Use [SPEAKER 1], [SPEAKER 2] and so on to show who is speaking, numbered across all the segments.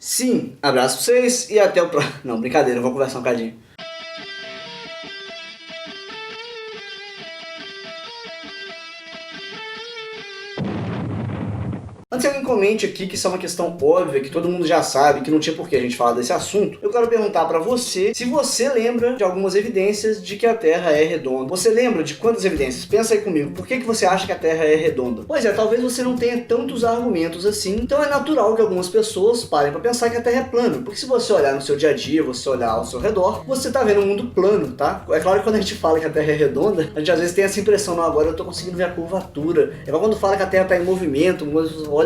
[SPEAKER 1] Sim, abraço pra vocês e até o próximo. Não, brincadeira, vou conversar um bocadinho. Antes que alguém comente aqui que isso é uma questão óbvia, que todo mundo já sabe, que não tinha por que a gente falar desse assunto, eu quero perguntar pra você se você lembra de algumas evidências de que a Terra é redonda. Você lembra de quantas evidências? Pensa aí comigo, por que você acha que a Terra é redonda? Pois é, talvez você não tenha tantos argumentos assim, então é natural que algumas pessoas parem pra pensar que a Terra é plana, porque se você olhar no seu dia a dia, você olhar ao seu redor, você tá vendo um mundo plano, tá? É claro que quando a gente fala que a Terra é redonda, a gente às vezes tem essa impressão, não, agora eu tô conseguindo ver a curvatura. É igual quando fala que a Terra tá em movimento, olha,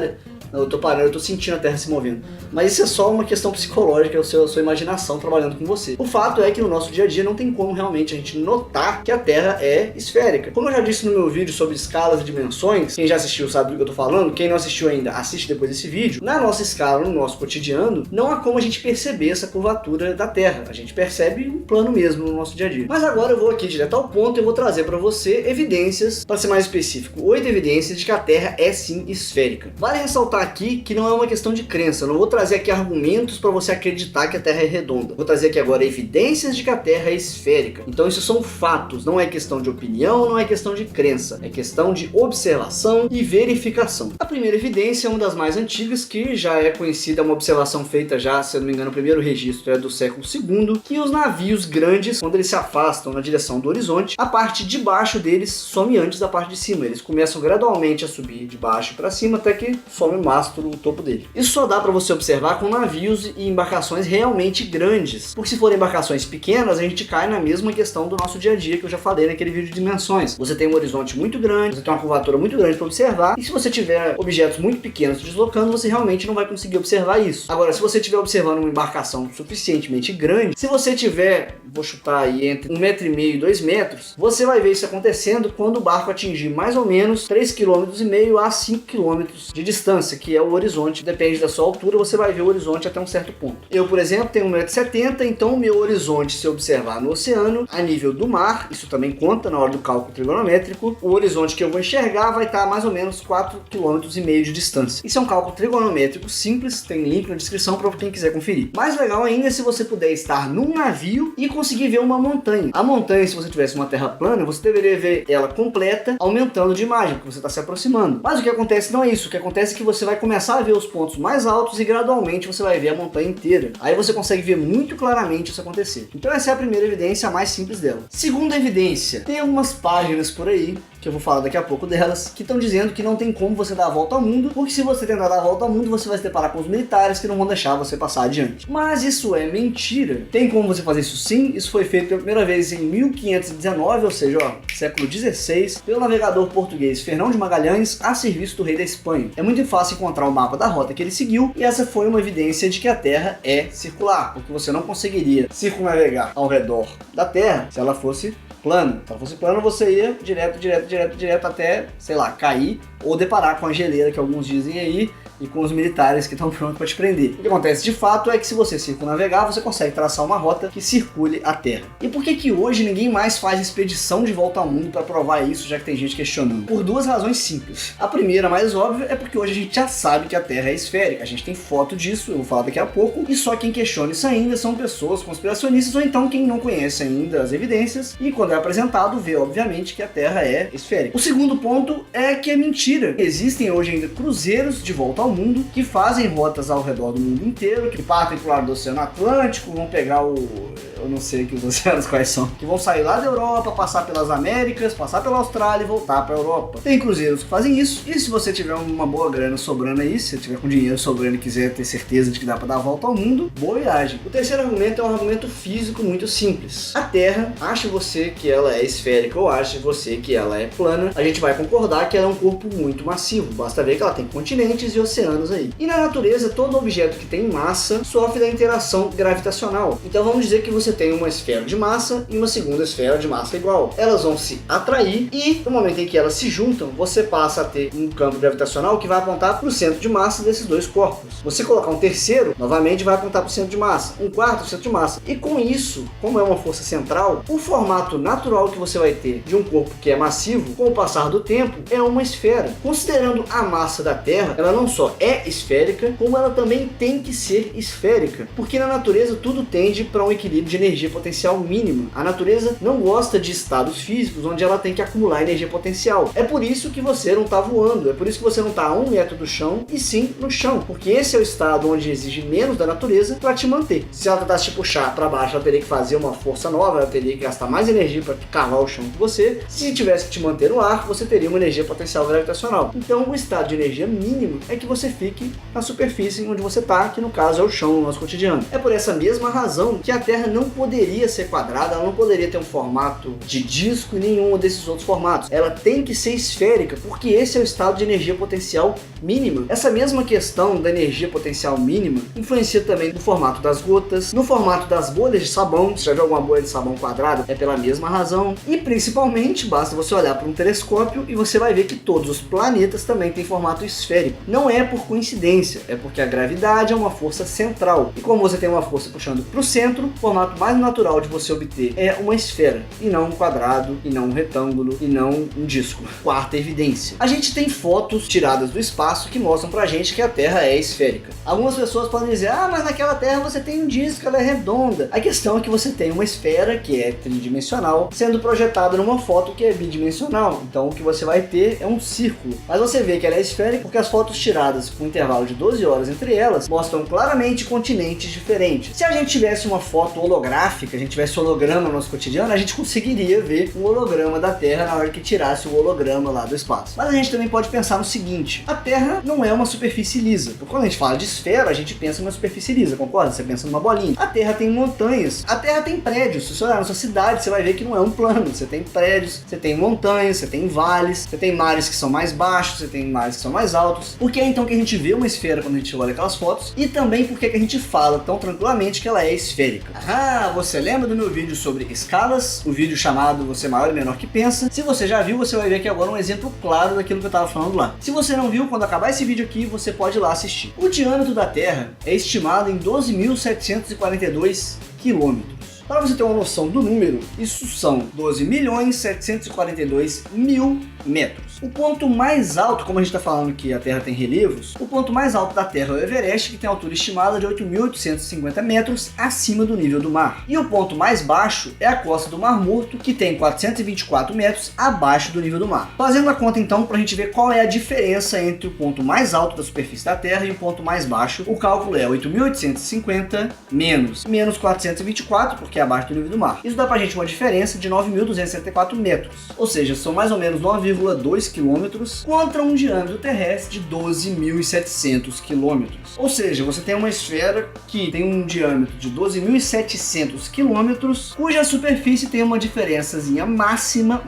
[SPEAKER 1] eu tô parando, eu tô sentindo a Terra se movendo. Mas isso é só uma questão psicológica, é a sua imaginação trabalhando com você. O fato é que no nosso dia a dia não tem como realmente a gente notar que a Terra é esférica. Como eu já disse no meu vídeo sobre escalas e dimensões, quem já assistiu sabe do que eu tô falando, quem não assistiu ainda, assiste depois desse vídeo. Na nossa escala, no nosso cotidiano, não há como a gente perceber essa curvatura da Terra. A gente percebe um plano mesmo no nosso dia a dia. Mas agora eu vou aqui direto ao ponto e eu vou trazer para você evidências, para ser mais específico, 8 evidências de que a Terra é sim esférica. Vale ressaltar aqui que não é uma questão de crença, eu não vou trazer aqui argumentos para você acreditar que a Terra é redonda. Vou trazer aqui agora evidências de que a Terra é esférica. Então isso são fatos, não é questão de opinião, não é questão de crença, é questão de observação e verificação. A primeira evidência é uma das mais antigas, que já é conhecida, uma observação feita já, se eu não me engano, o primeiro registro é do século II, que os navios grandes, quando eles se afastam na direção do horizonte, a parte de baixo deles some antes da parte de cima. Eles começam gradualmente a subir de baixo para cima até que some o mastro, o topo dele. Isso só dá para você observar com navios e embarcações realmente grandes, porque se forem embarcações pequenas, a gente cai na mesma questão do nosso dia a dia que eu já falei naquele vídeo de dimensões. Você tem um horizonte muito grande, você tem uma curvatura muito grande para observar, e se você tiver objetos muito pequenos se deslocando, você realmente não vai conseguir observar isso. Agora, se você estiver observando uma embarcação suficientemente grande, se você tiver, vou chutar aí, entre 1,5 m e 2 metros, você vai ver isso acontecendo quando o barco atingir mais ou menos 3,5 km a 5 km de distância, que é o horizonte. Depende da sua altura, você vai ver o horizonte até um certo ponto. Eu, por exemplo, tenho 1,70 m, então o meu horizonte, se eu observar no oceano, a nível do mar, isso também conta na hora do cálculo trigonométrico, o horizonte que eu vou enxergar vai estar a mais ou menos 4,5 km de distância. Isso é um cálculo trigonométrico simples, tem link na descrição para quem quiser conferir. Mais legal ainda é se você puder estar num navio e conseguir ver uma montanha. A montanha, se você tivesse uma terra plana, você deveria ver ela completa, aumentando de imagem, porque você está se aproximando. Mas o que acontece não é isso. O que acontece é que você vai começar a ver os pontos mais altos e gradualmente você vai ver a montanha inteira. Aí você consegue ver muito claramente isso acontecer. Então essa é a primeira evidência, a mais simples dela. Segunda evidência, tem algumas páginas por aí, que eu vou falar daqui a pouco delas, que estão dizendo que não tem como você dar a volta ao mundo, porque se você tentar dar a volta ao mundo, você vai se deparar com os militares que não vão deixar você passar adiante. Mas isso é mentira. Tem como você fazer isso sim, isso foi feito pela primeira vez em 1519, ou seja, século XVI, pelo navegador português Fernão de Magalhães, a serviço do rei da Espanha. É muito fácil encontrar o mapa da rota que ele seguiu, e essa foi uma evidência de que a Terra é circular, porque você não conseguiria circunnavegar ao redor da Terra se ela fosse plano. Se ela fosse plano, você ia direto até, sei lá, cair ou deparar com a geleira que alguns dizem aí e com os militares que estão prontos para te prender. O que acontece de fato é que se você circunnavegar, você consegue traçar uma rota que circule a Terra. E por que hoje ninguém mais faz expedição de volta ao mundo para provar isso, já que tem gente questionando? Por duas razões simples. A primeira, mais óbvia, é porque hoje a gente já sabe que a Terra é esférica. A gente tem foto disso, eu vou falar daqui a pouco, e só quem questiona isso ainda são pessoas conspiracionistas ou então quem não conhece ainda as evidências e quando é apresentado vê, obviamente, que a Terra é esférica. O segundo ponto é que é mentira. Existem hoje ainda cruzeiros de volta ao mundo que fazem rotas ao redor do mundo inteiro, que partem pro lado do Oceano Atlântico, vão pegar eu não sei que os oceanos quais são, que vão sair lá da Europa, passar pelas Américas, passar pela Austrália e voltar pra Europa. Tem cruzeiros que fazem isso, e se você tiver uma boa grana sobrando aí, se você tiver com dinheiro sobrando e quiser ter certeza de que dá pra dar a volta ao mundo, boa viagem. O terceiro argumento é um argumento físico muito simples. A Terra, acha você que ela é esférica ou acha você que ela é plana, a gente vai concordar que ela é um corpo muito massivo, basta ver que ela tem continentes e oceanos aí. E na natureza, todo objeto que tem massa sofre da interação gravitacional. Então vamos dizer que você tem uma esfera de massa e uma segunda esfera de massa igual. Elas vão se atrair e no momento em que elas se juntam, você passa a ter um campo gravitacional que vai apontar para o centro de massa desses dois corpos. Você colocar um terceiro, novamente vai apontar para o centro de massa, um quarto centro de massa. E com isso, como é uma força central, o formato natural que você vai ter de um corpo que é massivo, com o passar do tempo, é uma esfera. Considerando a massa da Terra, ela não só só é esférica, como ela também tem que ser esférica, porque na natureza tudo tende para um equilíbrio de energia potencial mínima. A natureza não gosta de estados físicos onde ela tem que acumular energia potencial. É por isso que você não está voando, é por isso que você não está a 1 metro do chão e sim no chão, porque esse é o estado onde exige menos da natureza para te manter. Se ela tentasse te puxar para baixo, ela teria que fazer uma força nova, ela teria que gastar mais energia para cavar o chão que você. Se tivesse que te manter no ar, você teria uma energia potencial gravitacional. Então o estado de energia mínimo é que você fique na superfície onde você está, que no caso é o chão no nosso cotidiano. É por essa mesma razão que a Terra não poderia ser quadrada, ela não poderia ter um formato de disco e nenhum desses outros formatos. Ela tem que ser esférica, porque esse é o estado de energia potencial mínima. Essa mesma questão da energia potencial mínima influencia também no formato das gotas, no formato das bolhas de sabão. Se já viu alguma bolha de sabão quadrada, é pela mesma razão. E principalmente, basta você olhar para um telescópio e você vai ver que todos os planetas também têm formato esférico. Não é por coincidência, é porque a gravidade é uma força central. E como você tem uma força puxando para o centro, o formato mais natural de você obter é uma esfera, e não um quadrado, e não um retângulo, e não um disco. Quarta evidência. A gente tem fotos tiradas do espaço que mostram pra gente que a Terra é esférica. Algumas pessoas podem dizer, mas naquela Terra você tem um disco, ela é redonda. A questão é que você tem uma esfera que é tridimensional sendo projetada numa foto que é bidimensional. Então o que você vai ter é um círculo. Mas você vê que ela é esférica porque as fotos tiradas com um intervalo de 12 horas entre elas mostram claramente continentes diferentes. Se a gente tivesse uma foto holográfica, a gente tivesse holograma no nosso cotidiano, a gente conseguiria ver um holograma da Terra na hora que tirasse o holograma lá do espaço. Mas a gente também pode pensar no seguinte, a Terra não é uma superfície lisa. Porque quando a gente fala de esfera, a gente pensa numa superfície lisa, concorda? Você pensa numa bolinha. A Terra tem montanhas, a Terra tem prédios. Se você olhar na sua cidade, você vai ver que não é um plano. Você tem prédios, você tem montanhas, você tem vales, você tem mares que são mais baixos, você tem mares que são mais altos. Por que é então que a gente vê uma esfera quando a gente olha aquelas fotos? E também por que a gente fala tão tranquilamente que ela é esférica? Você lembra do meu vídeo sobre escalas? O vídeo chamado Você é Maior e Menor que Pensa? Se você já viu, você vai ver aqui agora um exemplo claro daquilo que eu estava falando lá. Se você não viu, quando acabar esse vídeo aqui, você pode ir lá assistir. O diâmetro da Terra é estimado em 12.742 quilômetros. Para você ter uma noção do número, isso são 12.742.000 metros. O ponto mais alto, como a gente está falando que a Terra tem relevos, o ponto mais alto da Terra é o Everest, que tem altura estimada de 8.850 metros acima do nível do mar. E o ponto mais baixo é a costa do Mar Morto, que tem 424 metros abaixo do nível do mar. Fazendo a conta então, para a gente ver qual é a diferença entre o ponto mais alto da superfície da Terra e o ponto mais baixo, o cálculo é 8.850 menos 424, porque é abaixo do nível do mar. Isso dá pra gente uma diferença de 9.274 metros, ou seja, são mais ou menos 9,2 quilômetros contra um diâmetro terrestre de 12.700 quilômetros. Ou seja, você tem uma esfera que tem um diâmetro de 12.700 quilômetros, cuja superfície tem uma diferençazinha máxima,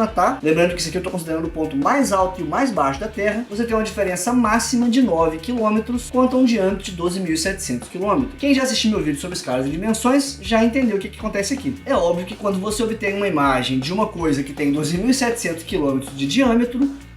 [SPEAKER 1] tá? Lembrando que isso aqui eu estou considerando o ponto mais alto e o mais baixo da Terra. Você tem uma diferença máxima de 9 quilômetros contra um diâmetro de 12.700 quilômetros. Quem já assistiu meu vídeo sobre escalas e dimensões já entendeu o que acontece aqui. É óbvio que quando você obtém uma imagem de uma coisa que tem 12.700 quilômetros de diâmetro,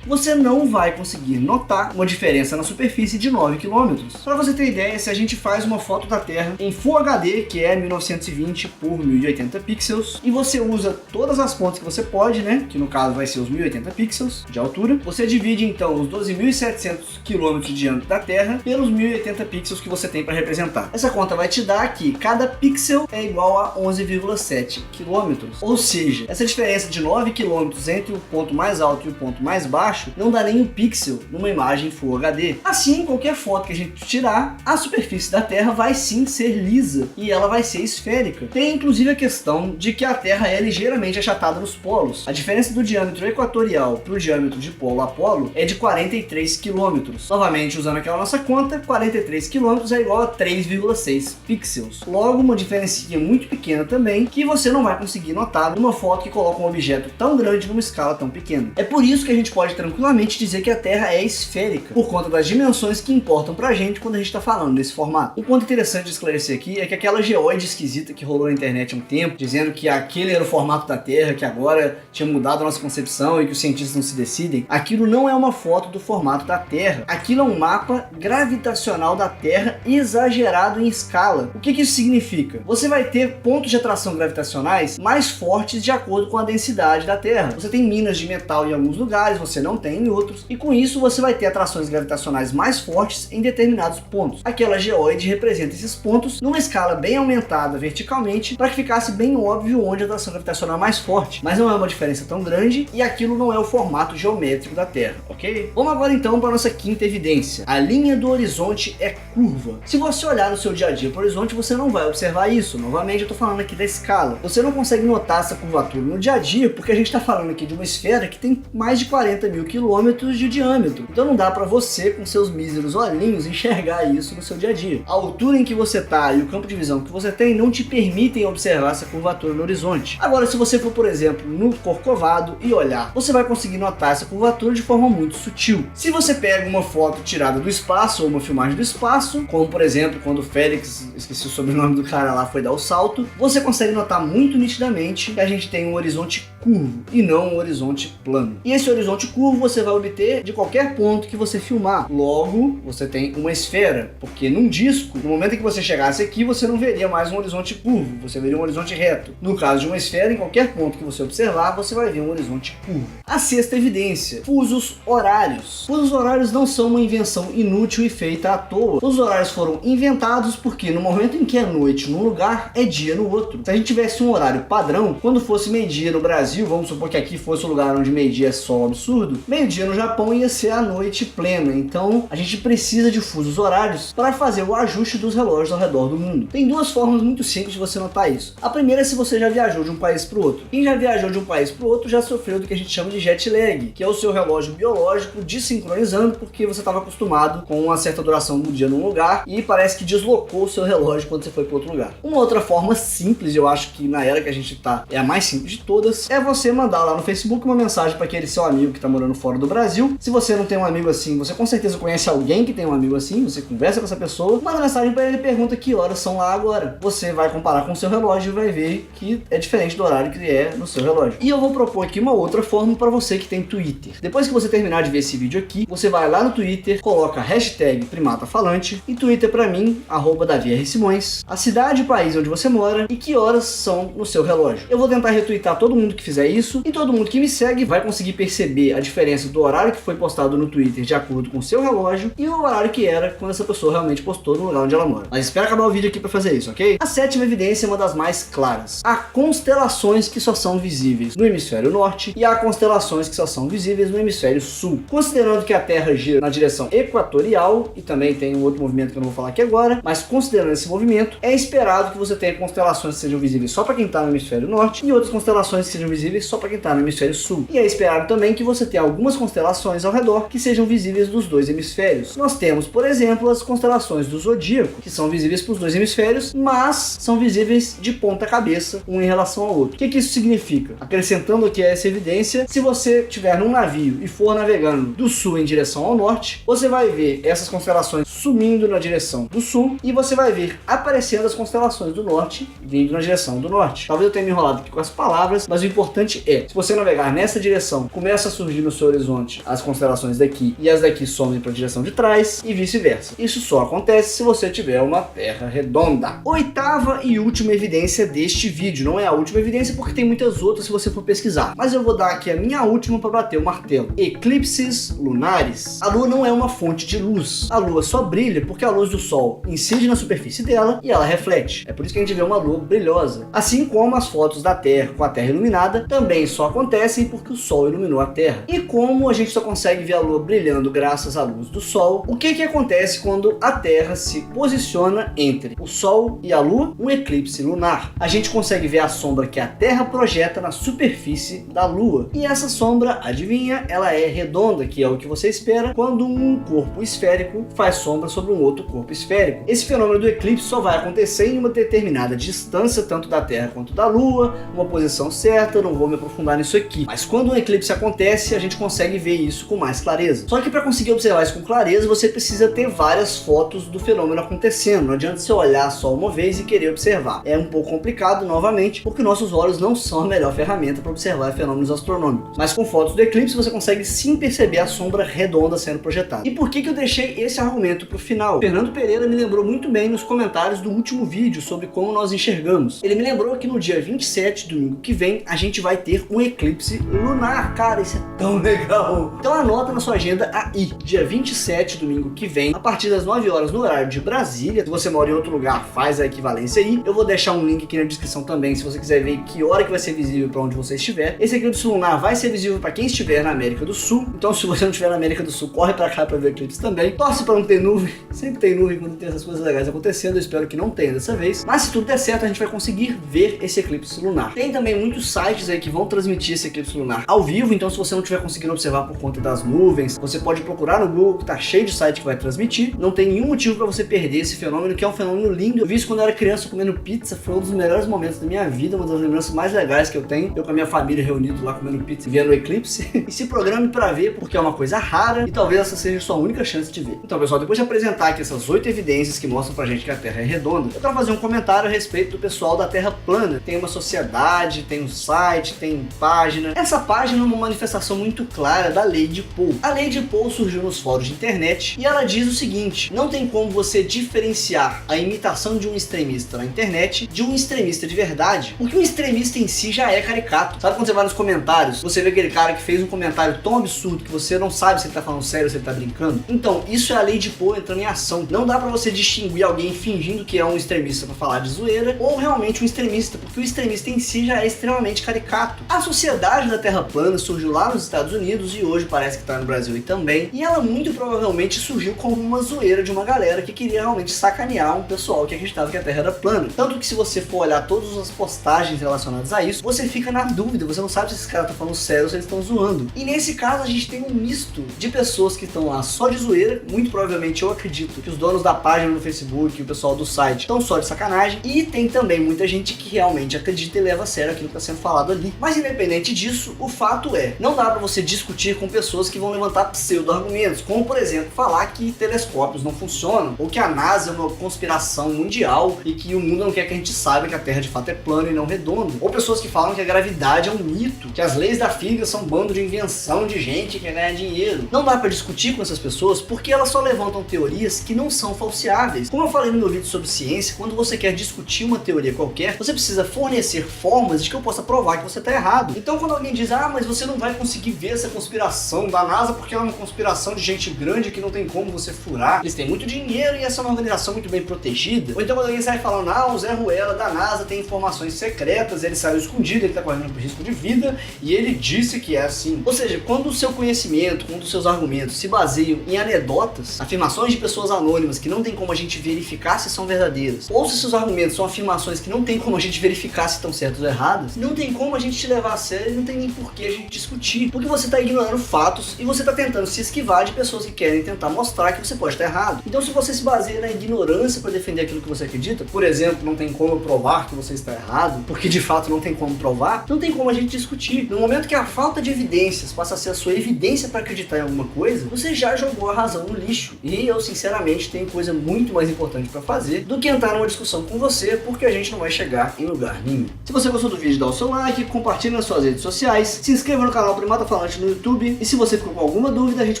[SPEAKER 1] você não vai conseguir notar uma diferença na superfície de 9 km. Para você ter ideia, se a gente faz uma foto da Terra em Full HD, que é 1920 por 1080 pixels, e você usa todas as fontes que você pode, né, que no caso vai ser os 1080 pixels de altura, você divide então os 12.700 km de diâmetro da Terra pelos 1080 pixels que você tem para representar. Essa conta vai te dar que cada pixel é igual a 11,7 km. Ou seja, essa diferença de 9 km entre o ponto mais alto e o ponto mais baixo não dá nem um pixel numa imagem Full HD. Assim, qualquer foto que a gente tirar, a superfície da Terra vai sim ser lisa e ela vai ser esférica. Tem inclusive a questão de que a Terra é ligeiramente achatada nos polos. A diferença do diâmetro equatorial para o diâmetro de polo a polo é de 43 km. Novamente, usando aquela nossa conta, 43 km é igual a 3,6 pixels. Logo, uma diferencinha muito pequena também, que você não vai conseguir notar numa foto que coloca um objeto tão grande numa escala tão pequena. É por isso que a gente pode tranquilamente dizer que a Terra é esférica, por conta das dimensões que importam pra gente quando a gente está falando desse formato. Um ponto interessante de esclarecer aqui é que aquela geóide esquisita que rolou na internet há um tempo, dizendo que aquele era o formato da Terra, que agora tinha mudado a nossa concepção e que os cientistas não se decidem, aquilo não é uma foto do formato da Terra. Aquilo é um mapa gravitacional da Terra exagerado em escala. O que isso significa? Você vai ter pontos de atração gravitacionais mais fortes de acordo com a densidade da Terra. Você tem minas de metal em alguns lugares, você não não tem em outros, e com isso você vai ter atrações gravitacionais mais fortes em determinados pontos. Aquela geóide representa esses pontos numa escala bem aumentada verticalmente para que ficasse bem óbvio onde a atração gravitacional é mais forte, mas não é uma diferença tão grande e aquilo não é o formato geométrico da Terra, ok? Vamos agora então para a nossa quinta evidência. A linha do horizonte é curva. Se você olhar no seu dia a dia para o horizonte, você não vai observar isso. Novamente, eu estou falando aqui da escala. Você não consegue notar essa curvatura no dia a dia porque a gente está falando aqui de uma esfera que tem mais de 40 mil quilômetros de diâmetro. Então não dá para você, com seus míseros olhinhos, enxergar isso no seu dia a dia. A altura em que você está e o campo de visão que você tem não te permitem observar essa curvatura no horizonte. Agora, se você for, por exemplo, no Corcovado e olhar, você vai conseguir notar essa curvatura de forma muito sutil. Se você pega uma foto tirada do espaço ou uma filmagem do espaço, como por exemplo quando o Félix, esqueci o sobrenome do cara lá, foi dar o salto, você consegue notar muito nitidamente que a gente tem um horizonte curvo e não um horizonte plano. E esse horizonte curvo você vai obter de qualquer ponto que você filmar. Logo, você tem uma esfera, porque num disco, no momento em que você chegasse aqui, você não veria mais um horizonte curvo, você veria um horizonte reto. No caso de uma esfera, em qualquer ponto que você observar, você vai ver um horizonte curvo. A sexta evidência: fusos horários. Fusos horários não são uma invenção inútil e feita à toa. Fusos horários foram inventados porque no momento em que é noite num lugar, é dia no outro. Se a gente tivesse um horário padrão, quando fosse meio-dia no Brasil, vamos supor que aqui fosse o lugar onde meio-dia é sol absurdo, meio-dia no Japão ia ser a noite plena. Então a gente precisa de fusos horários para fazer o ajuste dos relógios ao redor do mundo. Tem duas formas muito simples de você notar isso. A primeira é se você já viajou de um país para o outro. Quem já viajou de um país para o outro já sofreu do que a gente chama de jet lag, que é o seu relógio biológico desincronizando porque você estava acostumado com uma certa duração do dia num lugar e parece que deslocou o seu relógio quando você foi para outro lugar. Uma outra forma simples, eu acho que na era que a gente está é a mais simples de todas, é você mandar lá no Facebook uma mensagem para aquele seu amigo que está morando fora do Brasil. Se você não tem um amigo assim, você com certeza conhece alguém que tem um amigo assim, você conversa com essa pessoa, manda mensagem para ele e pergunta que horas são lá agora. Você vai comparar com o seu relógio e vai ver que é diferente do horário que é no seu relógio. E eu vou propor aqui uma outra forma para você que tem Twitter. Depois que você terminar de ver esse vídeo aqui, você vai lá no Twitter, coloca hashtag primatafalante e twitta para mim, @DaviRSimões, a cidade e país onde você mora e que horas são no seu relógio. Eu vou tentar retweetar todo mundo que fizer isso e todo mundo que me segue vai conseguir perceber a diferença do horário que foi postado no Twitter de acordo com o seu relógio e o horário que era quando essa pessoa realmente postou no lugar onde ela mora. Mas espera acabar o vídeo aqui para fazer isso, ok? A sétima evidência é uma das mais claras. Há constelações que só são visíveis no hemisfério norte e há constelações que só são visíveis no hemisfério sul. Considerando que a Terra gira na direção equatorial, e também tem um outro movimento que eu não vou falar aqui agora, mas considerando esse movimento, é esperado que você tenha constelações que sejam visíveis só para quem está no hemisfério norte e outras constelações que sejam visíveis só para quem está no hemisfério sul. E é esperado também que você tenha algumas constelações ao redor que sejam visíveis dos dois hemisférios. Nós temos, por exemplo, as constelações do Zodíaco, que são visíveis para os dois hemisférios, mas são visíveis de ponta cabeça, um em relação ao outro. O que isso significa? Acrescentando aqui a essa evidência, se você estiver num navio e for navegando do sul em direção ao norte, você vai ver essas constelações sumindo na direção do sul e você vai ver aparecendo as constelações do norte vindo na direção do norte. Talvez eu tenha me enrolado aqui com as palavras, mas o importante é, se você navegar nessa direção, começa a surgir no seu horizonte as constelações daqui e as daqui somem para a direção de trás e vice-versa. Isso só acontece se você tiver uma Terra redonda. Oitava e última evidência deste vídeo. Não é a última evidência porque tem muitas outras se você for pesquisar, mas eu vou dar aqui a minha última para bater o martelo. Eclipses lunares. A Lua não é uma fonte de luz. A Lua só brilha porque a luz do Sol incide na superfície dela e ela reflete. É por isso que a gente vê uma Lua brilhosa. Assim como as fotos da Terra com a Terra iluminada também só acontecem porque o Sol iluminou a Terra. E como a gente só consegue ver a Lua brilhando graças à luz do Sol, o que acontece quando a Terra se posiciona entre o Sol e a Lua? Um eclipse lunar. A gente consegue ver a sombra que a Terra projeta na superfície da Lua. E essa sombra, adivinha, ela é redonda, que é o que você espera quando um corpo esférico faz sombra sobre um outro corpo esférico. Esse fenômeno do eclipse só vai acontecer em uma determinada distância, tanto da Terra quanto da Lua, uma posição certa, eu não vou me aprofundar nisso aqui. Mas quando um eclipse acontece, a gente consegue ver isso com mais clareza. Só que para conseguir observar isso com clareza, você precisa ter várias fotos do fenômeno acontecendo. Não adianta você olhar só uma vez e querer observar. É um pouco complicado, novamente, porque nossos olhos não são a melhor ferramenta para observar fenômenos astronômicos. Mas com fotos do eclipse, você consegue sim perceber a sombra redonda sendo projetada. E por que eu deixei esse argumento para o final? Fernando Pereira me lembrou muito bem nos comentários do último vídeo sobre como nós enxergamos. Ele me lembrou que no dia 27, domingo que vem, a gente vai ter um eclipse lunar. Cara, isso é tão legal. Então anota na sua agenda aí, dia 27, domingo que vem, a partir das 9 horas no horário de Brasília. Se você mora em outro lugar, faz a equivalência aí. Eu vou deixar um link aqui na descrição também, se você quiser ver que hora que vai ser visível para onde você estiver. Esse eclipse lunar vai ser visível para quem estiver na América do Sul. Então se você não estiver na América do Sul, corre para cá para ver o eclipse também. Torce para não ter nuvem. Sempre tem nuvem quando tem essas coisas legais acontecendo. Eu espero que não tenha dessa vez. Mas se tudo der certo, a gente vai conseguir ver esse eclipse lunar. Tem também muitos sites aí que vão transmitir esse eclipse lunar ao vivo. Então se você não estiver conseguindo observar por conta das nuvens, você pode procurar no Google, que tá cheio de site que vai transmitir. Não tem nenhum motivo para você perder esse fenômeno, que é um fenômeno lindo. Eu vi isso quando eu era criança comendo pizza. Foi um dos melhores momentos da minha vida, uma das lembranças mais legais que eu tenho. Eu com a minha família reunido lá comendo pizza e vendo o eclipse. E se programe para ver, porque é uma coisa rara e talvez essa seja a sua única chance de ver. Então pessoal, depois de apresentar aqui essas 8 evidências que mostram pra gente que a Terra é redonda, eu quero fazer um comentário a respeito do pessoal da Terra plana. Tem uma sociedade, tem um site, tem página. Essa página é uma manifestação muito clara da lei de Poe. A lei de Poe surgiu nos fóruns de internet e ela diz o seguinte: não tem como você diferenciar a imitação de um extremista na internet de um extremista de verdade, porque um extremista em si já é caricato. Sabe quando você vai nos comentários, você vê aquele cara que fez um comentário tão absurdo que você não sabe se ele tá falando sério ou se ele tá brincando? Então, isso é a lei de Poe entrando em ação. Não dá pra você distinguir alguém fingindo que é um extremista pra falar de zoeira ou realmente um extremista, porque o extremista em si já é extremamente caricato. A sociedade da Terra plana surgiu lá nos Estados Unidos e hoje parece que tá no Brasil também, e ela muito provavelmente surgiu como uma zoeira de uma galera que queria realmente sacanear um pessoal que acreditava que a Terra era plana. Tanto que se você for olhar todas as postagens relacionadas a isso, você fica na dúvida, você não sabe se esses caras estão falando sério ou se eles estão zoando. E nesse caso a gente tem um misto de pessoas que estão lá só de zoeira, muito provavelmente eu acredito que os donos da página no Facebook e o pessoal do site estão só de sacanagem, e tem também muita gente que realmente acredita e leva a sério aquilo que está sendo falado ali. Mas independente disso, o fato é, não dá pra você discutir com pessoas que vão levantar pseudo-argumentos, como por exemplo, falar que telescópios não funcionam, ou que a NASA é uma conspiração mundial e que o mundo não quer que a gente saiba que a Terra de fato é plana e não redonda, ou pessoas que falam que a gravidade é um mito, que as leis da física são um bando de invenção de gente que quer ganhar dinheiro. Não dá pra discutir com essas pessoas porque elas só levantam teorias que não são falseáveis. Como eu falei no meu vídeo sobre ciência, quando você quer discutir uma teoria qualquer, você precisa fornecer formas de que eu possa provar que você está errado. Então quando alguém diz, ah, mas você não vai conseguir ver essa conspiração da NASA porque ela é uma conspiração de gente grande que não tem como você furar, eles têm muito dinheiro e essa é uma organização muito bem protegida. Ou então quando alguém sai falando, ah, o Zé Ruela da NASA tem informações secretas, ele saiu escondido, ele está correndo risco de vida e ele disse que é assim. Ou seja, quando o seu conhecimento, quando os seus argumentos se baseiam em anedotas, afirmações de pessoas anônimas que não tem como a gente verificar se são verdadeiras, ou se seus argumentos são afirmações que não tem como a gente verificar se estão certas ou erradas, não tem como a gente te levar a sério e não tem nem por que a gente discutir, porque você está ignorando fatos e você está tentando se esquivar de pessoas que querem tentar mostrar que você pode estar errado. Então se você se baseia na ignorância para defender aquilo que você acredita, por exemplo, não tem como provar que você está errado, porque de fato não tem como provar, não tem como a gente discutir. No momento que a falta de evidências passa a ser a sua evidência para acreditar em alguma coisa, você já jogou a razão no lixo. E eu sinceramente tenho coisa muito mais importante para fazer do que entrar numa discussão com você, porque a gente não vai chegar em lugar nenhum. Se você gostou do vídeo, dá o seu like, compartilhe nas suas redes sociais, se inscreva no canal Primata Falante no YouTube, e se você ficou com alguma dúvida, a gente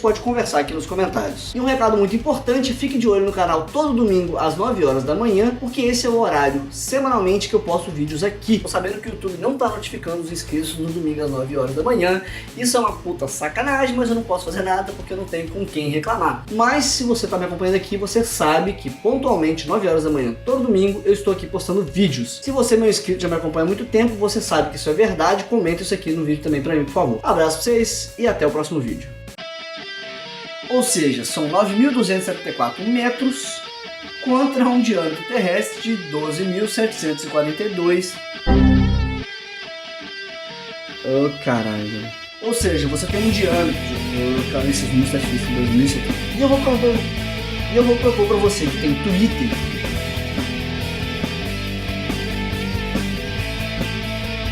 [SPEAKER 1] pode conversar aqui nos comentários. E um recado muito importante, fique de olho no canal todo domingo às 9 horas da manhã, porque esse é o horário semanalmente que eu posto vídeos aqui. Tô sabendo que o YouTube não tá notificando os inscritos no domingo às 9 horas da manhã, isso é uma puta sacanagem, mas eu não posso fazer nada porque eu não tenho com quem reclamar. Mas se você tá me acompanhando aqui, você sabe que pontualmente 9 horas da manhã, todo domingo, eu estou aqui postando vídeos. Se você é meu inscrito, já me acompanha há muito tempo, você sabe que isso é verdade, comenta isso aqui no vídeo também pra mim, por favor. Abraço pra vocês e até o próximo vídeo. Ou seja, são 9.274 metros contra um diâmetro terrestre de 12.742. Oh, caralho. Ou seja, você tem um diâmetro de... Cara, esse vídeo está difícil, 2070. E eu vou propor pra você que tem Twitter.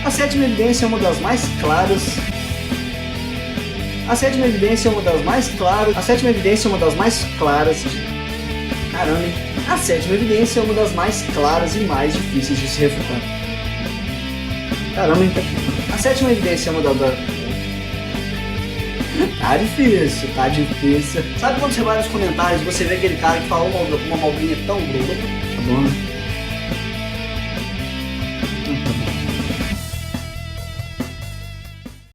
[SPEAKER 1] A sétima evidência é uma das mais claras. A sétima evidência é uma das mais claras. A sétima evidência é uma das mais claras. Caramba, hein? A sétima evidência é uma das mais claras e mais difíceis de se refutar. Caramba, hein? A sétima evidência é uma das... Tá difícil, tá difícil. Sabe quando você vai nos comentários e você vê aquele cara que fala uma abobrinha tão boa? Tá bom, né?